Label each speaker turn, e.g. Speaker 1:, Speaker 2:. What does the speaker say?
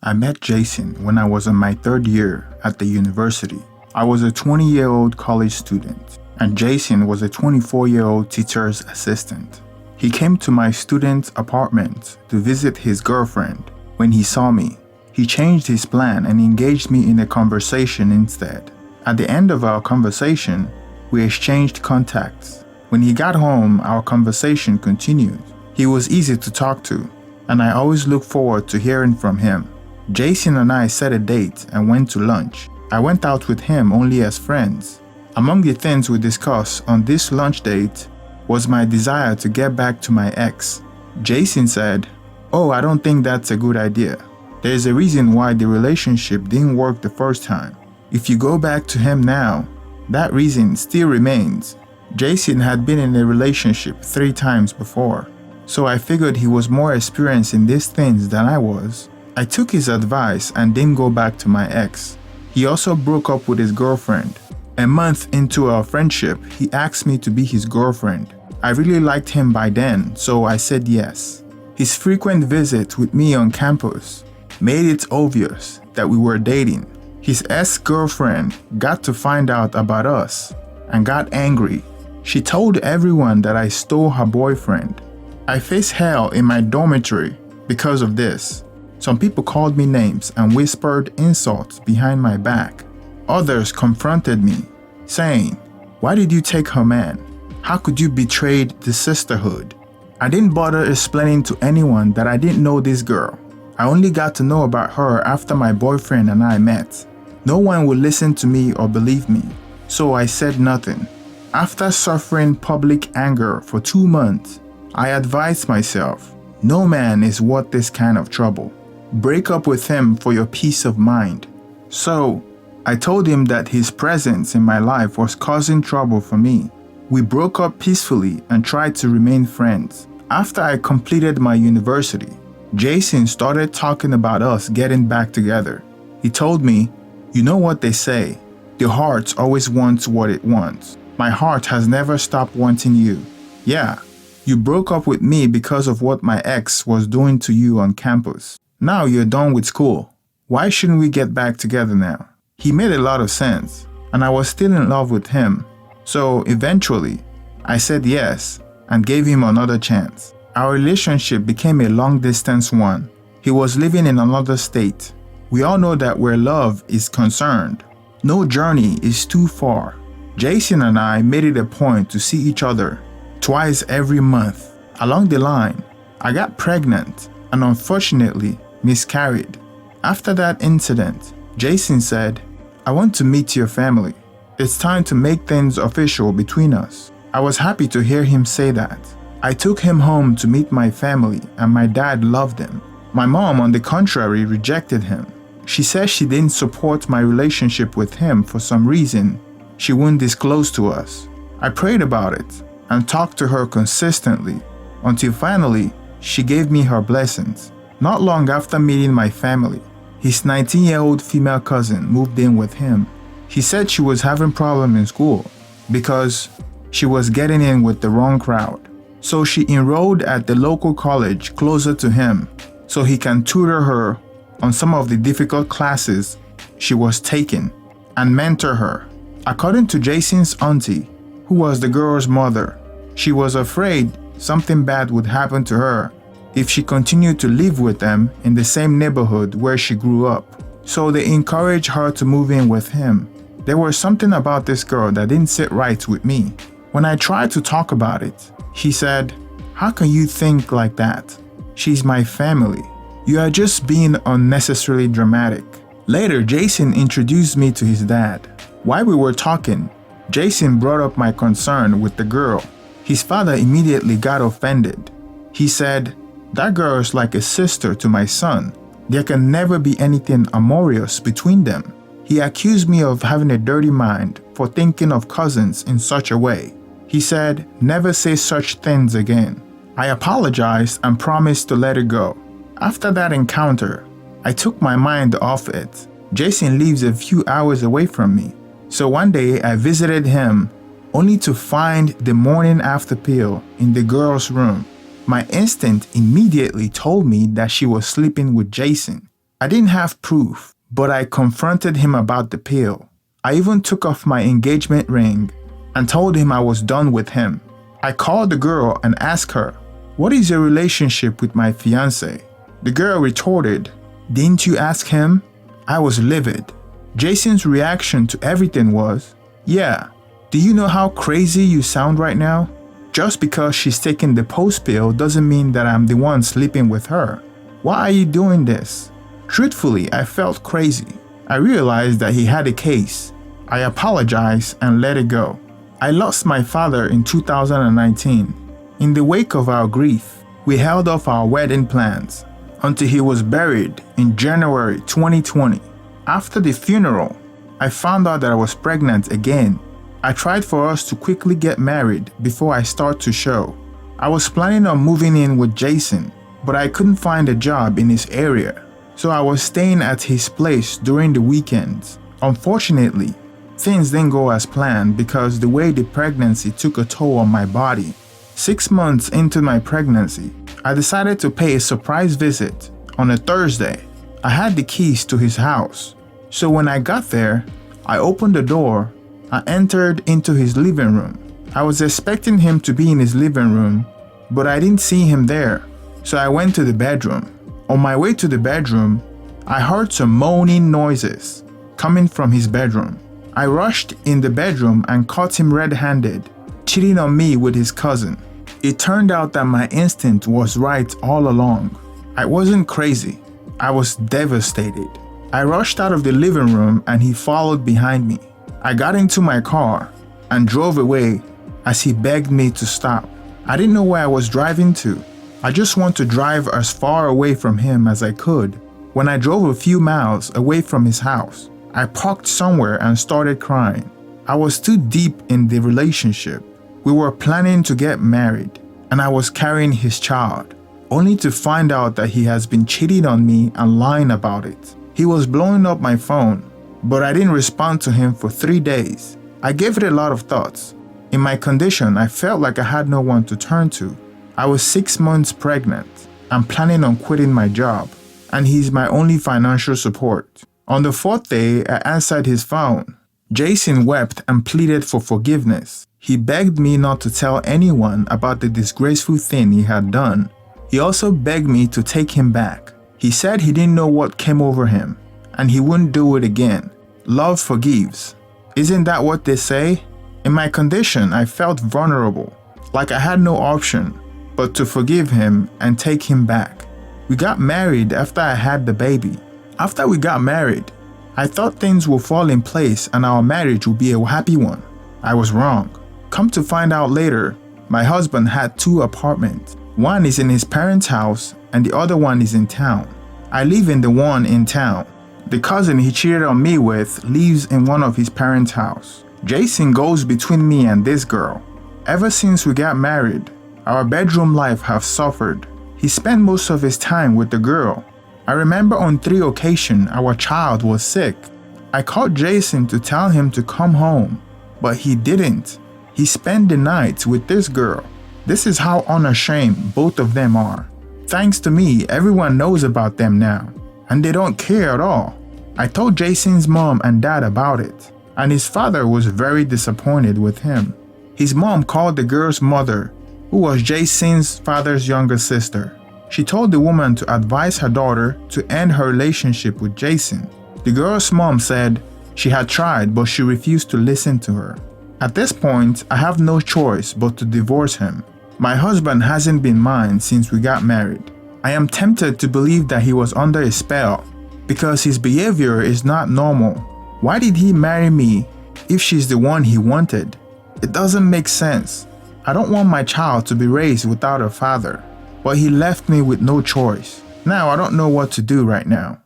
Speaker 1: I met Jason when I was in my third year at the university. I was a 20-year-old college student, and Jason was a 24-year-old teacher's assistant. He came to my student's apartment to visit his girlfriend. When he saw me, he changed his plan and engaged me in a conversation instead. At the end of our conversation, we exchanged contacts. When he got home, our conversation continued. He was easy to talk to, and I always look forward to hearing from him. Jason and I set a date and went to lunch. I went out with him only as friends. Among the things we discussed on this lunch date was my desire to get back to my ex. Jason said, "Oh, I don't think that's a good idea. There's a reason why the relationship didn't work the first time. If you go back to him now, that reason still remains." Jason had been in a relationship 3 times before, so I figured he was more experienced in these things than I was. I took his advice and didn't go back to my ex. He also broke up with his girlfriend. A month into our friendship, he asked me to be his girlfriend. I really liked him by then, so I said yes. His frequent visits with me on campus made it obvious that we were dating. His ex-girlfriend got to find out about us and got angry. She told everyone that I stole her boyfriend. I faced hell in my dormitory because of this. Some people called me names and whispered insults behind my back. Others confronted me, saying, "Why did you take her man? How could you betray the sisterhood?" I didn't bother explaining to anyone that I didn't know this girl. I only got to know about her after my boyfriend and I met. No one would listen to me or believe me, so I said nothing. After suffering public anger for 2 months, I advised myself, no man is worth this kind of trouble. Break up with him for your peace of mind. So, I told him that his presence in my life was causing trouble for me. We broke up peacefully and tried to remain friends. After I completed my university, Jason started talking about us getting back together. He told me, "You know what they say, the heart always wants what it wants. My heart has never stopped wanting you. Yeah, you broke up with me because of what my ex was doing to you on campus. Now you're done with school. Why shouldn't we get back together now?" He made a lot of sense, and I was still in love with him. So eventually, I said yes and gave him another chance. Our relationship became a long-distance one. He was living in another state. We all know that where love is concerned, no journey is too far. Jason and I made it a point to see each other twice every month. Along the line, I got pregnant and unfortunately miscarried. After that incident, Jason said, "I want to meet your family. It's time to make things official between us." I was happy to hear him say that. I took him home to meet my family and my dad loved him. My mom, on the contrary, rejected him. She said she didn't support my relationship with him for some reason she wouldn't disclose to us. I prayed about it and talked to her consistently until finally she gave me her blessings. Not long after meeting my family, his 19-year-old female cousin moved in with him. He said she was having problems in school because she was getting in with the wrong crowd. So she enrolled at the local college closer to him so he can tutor her on some of the difficult classes she was taking and mentor her. According to Jason's auntie, who was the girl's mother, she was afraid something bad would happen to her if she continued to live with them in the same neighborhood where she grew up. So they encouraged her to move in with him. There was something about this girl that didn't sit right with me. When I tried to talk about it, he said, "How can you think like that? She's my family. You are just being unnecessarily dramatic." Later, Jason introduced me to his dad. While we were talking, Jason brought up my concern with the girl. His father immediately got offended. He said, "That girl is like a sister to my son. There can never be anything amorous between them." He accused me of having a dirty mind for thinking of cousins in such a way. He said, "Never say such things again." I apologized and promised to let it go. After that encounter, I took my mind off it. Jason lives a few hours away from me, so one day I visited him only to find the morning after pill in the girl's room. My instinct immediately told me that she was sleeping with Jason. I didn't have proof, but I confronted him about the pill. I even took off my engagement ring and told him I was done with him. I called the girl and asked her, "What is your relationship with my fiancé?" The girl retorted, "Didn't you ask him?" I was livid. Jason's reaction to everything was, "Yeah, do you know how crazy you sound right now? Just because she's taking the post pill doesn't mean that I'm the one sleeping with her. Why are you doing this?" Truthfully, I felt crazy. I realized that he had a case. I apologized and let it go. I lost my father in 2019. In the wake of our grief, we held off our wedding plans until he was buried in January 2020. After the funeral, I found out that I was pregnant again. I tried for us to quickly get married before I start to show. I was planning on moving in with Jason, but I couldn't find a job in his area, so I was staying at his place during the weekends. Unfortunately, things didn't go as planned because the way the pregnancy took a toll on my body. 6 months into my pregnancy, I decided to pay a surprise visit on a Thursday. I had the keys to his house, so when I got there, I opened the door. I entered into his living room. I was expecting him to be in his living room, but I didn't see him there, so I went to the bedroom. On my way to the bedroom, I heard some moaning noises coming from his bedroom. I rushed in the bedroom and caught him red-handed, cheating on me with his cousin. It turned out that my instinct was right all along. I wasn't crazy. I was devastated. I rushed out of the living room and he followed behind me. I got into my car and drove away as he begged me to stop. I didn't know where I was driving to. I just wanted to drive as far away from him as I could. When I drove a few miles away from his house, I parked somewhere and started crying. I was too deep in the relationship. We were planning to get married, and I was carrying his child, only to find out that he has been cheating on me and lying about it. He was blowing up my phone, but I didn't respond to him for 3 days. I gave it a lot of thoughts. In my condition, I felt like I had no one to turn to. I was 6 months pregnant. I'm planning on quitting my job, and he's my only financial support. On the 4th day, I answered his phone. Jason wept and pleaded for forgiveness. He begged me not to tell anyone about the disgraceful thing he had done. He also begged me to take him back. He said he didn't know what came over him, and he wouldn't do it again. Love forgives. Isn't that what they say? In my condition, I felt vulnerable, like I had no option but to forgive him and take him back. We got married after I had the baby. After we got married, I thought things would fall in place and our marriage would be a happy one. I was wrong. Come to find out later, my husband had 2 apartments. One is in his parents' house and the other one is in town. I live in the one in town. The cousin he cheated on me with lives in one of his parents' house. Jason goes between me and this girl. Ever since we got married, our bedroom life has suffered. He spent most of his time with the girl. I remember on 3 occasions our child was sick. I called Jason to tell him to come home, but he didn't. He spent the night with this girl. This is how unashamed both of them are. Thanks to me, everyone knows about them now, and they don't care at all. I told Jason's mom and dad about it, and his father was very disappointed with him. His mom called the girl's mother, who was Jason's father's younger sister. She told the woman to advise her daughter to end her relationship with Jason. The girl's mom said she had tried, but she refused to listen to her. At this point, I have no choice but to divorce him. My husband hasn't been mine since we got married. I am tempted to believe that he was under a spell because his behavior is not normal. Why did he marry me if she's the one he wanted? It doesn't make sense. I don't want my child to be raised without a father, but he left me with no choice. Now I don't know what to do right now.